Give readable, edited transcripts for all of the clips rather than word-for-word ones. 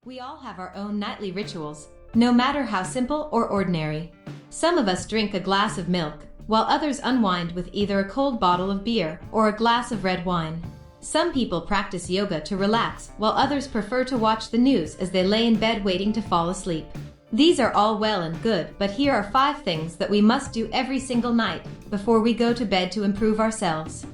We all have our own nightly rituals, no matter how simple or ordinary. Some of us drink a glass of milk, while others unwind with either a cold bottle of beer or a glass of red wine. Some people practice yoga to relax, while others prefer to watch the news as they lay in bed waiting to fall asleep. These are all well and good, but here are 5 things that we must do every single night before we go to bed to improve ourselves.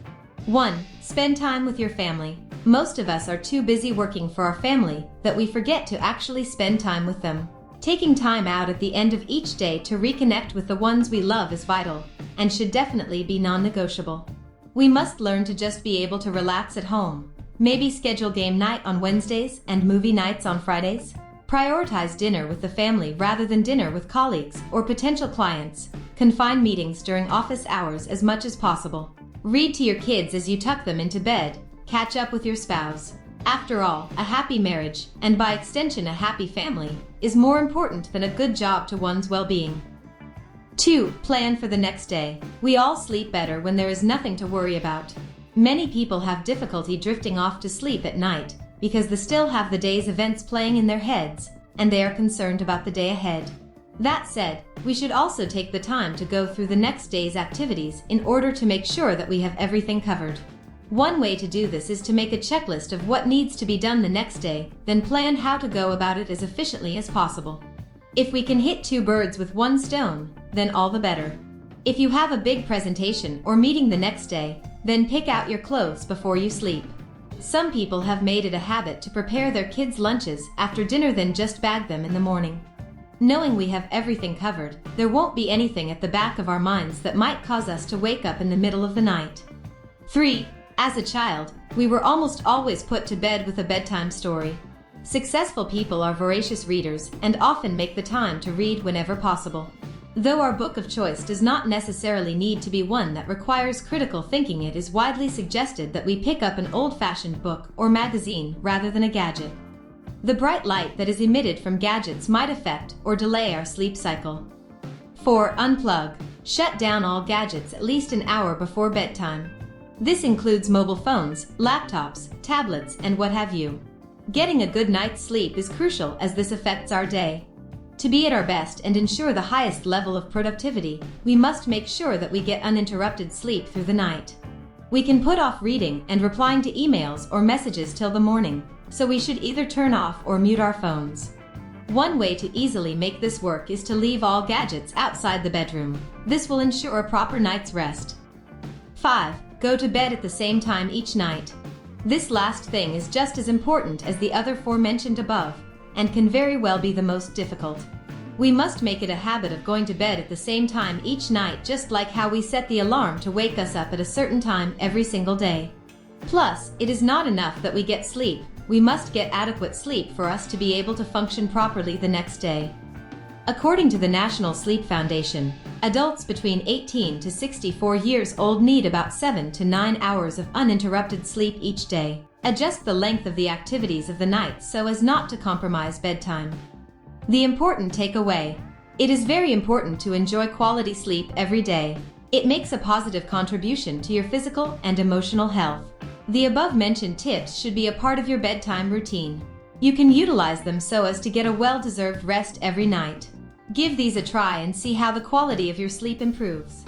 1. Spend time with your family. Most of us are too busy working for our family that we forget to actually spend time with them. Taking time out at the end of each day to reconnect with the ones we love is vital and should definitely be non-negotiable. We must learn to just be able to relax at home. Maybe schedule game night on Wednesdays and movie nights on Fridays. Prioritize dinner with the family rather than dinner with colleagues or potential clients. Confine meetings during office hours as much as possible. Read to your kids as you tuck them into bed. Catch up with your spouse. After all, a happy marriage, and by extension a happy family, is more important than a good job to one's well-being. 2. Plan for the next day. We all sleep better when there is nothing to worry about. Many people have difficulty drifting off to sleep at night because they still have the day's events playing in their heads, and they are concerned about the day ahead. That said, we should also take the time to go through the next day's activities in order to make sure that we have everything covered. One way to do this is to make a checklist of what needs to be done the next day, then plan how to go about it as efficiently as possible. If we can hit 2 birds with 1 stone, then all the better. If you have a big presentation or meeting the next day, then pick out your clothes before you sleep. Some people have made it a habit to prepare their kids' lunches after dinner then just bag them in the morning. Knowing we have everything covered, there won't be anything at the back of our minds that might cause us to wake up in the middle of the night. 3. As a child, we were almost always put to bed with a bedtime story. Successful people are voracious readers and often make the time to read whenever possible. Though our book of choice does not necessarily need to be one that requires critical thinking, it is widely suggested that we pick up an old-fashioned book or magazine rather than a gadget. The bright light that is emitted from gadgets might affect or delay our sleep cycle. 4. Unplug. Shut down all gadgets at least an hour before bedtime. This includes mobile phones, laptops, tablets, and what have you. Getting a good night's sleep is crucial as this affects our day. To be at our best and ensure the highest level of productivity, we must make sure that we get uninterrupted sleep through the night. We can put off reading and replying to emails or messages till the morning, so we should either turn off or mute our phones. One way to easily make this work is to leave all gadgets outside the bedroom. This will ensure a proper night's rest. 5. Go to bed at the same time each night. This last thing is just as important as the other 4 mentioned above, and can very well be the most difficult. We must make it a habit of going to bed at the same time each night, just like how we set the alarm to wake us up at a certain time every single day. Plus, it is not enough that we get sleep, we must get adequate sleep for us to be able to function properly the next day. According to the National Sleep Foundation, adults between 18 to 64 years old need about 7 to 9 hours of uninterrupted sleep each day. Adjust the length of the activities of the night so as not to compromise bedtime. The important takeaway: it is very important to enjoy quality sleep every day. It makes a positive contribution to your physical and emotional health. The above-mentioned tips should be a part of your bedtime routine. You can utilize them so as to get a well-deserved rest every night. Give these a try and see how the quality of your sleep improves.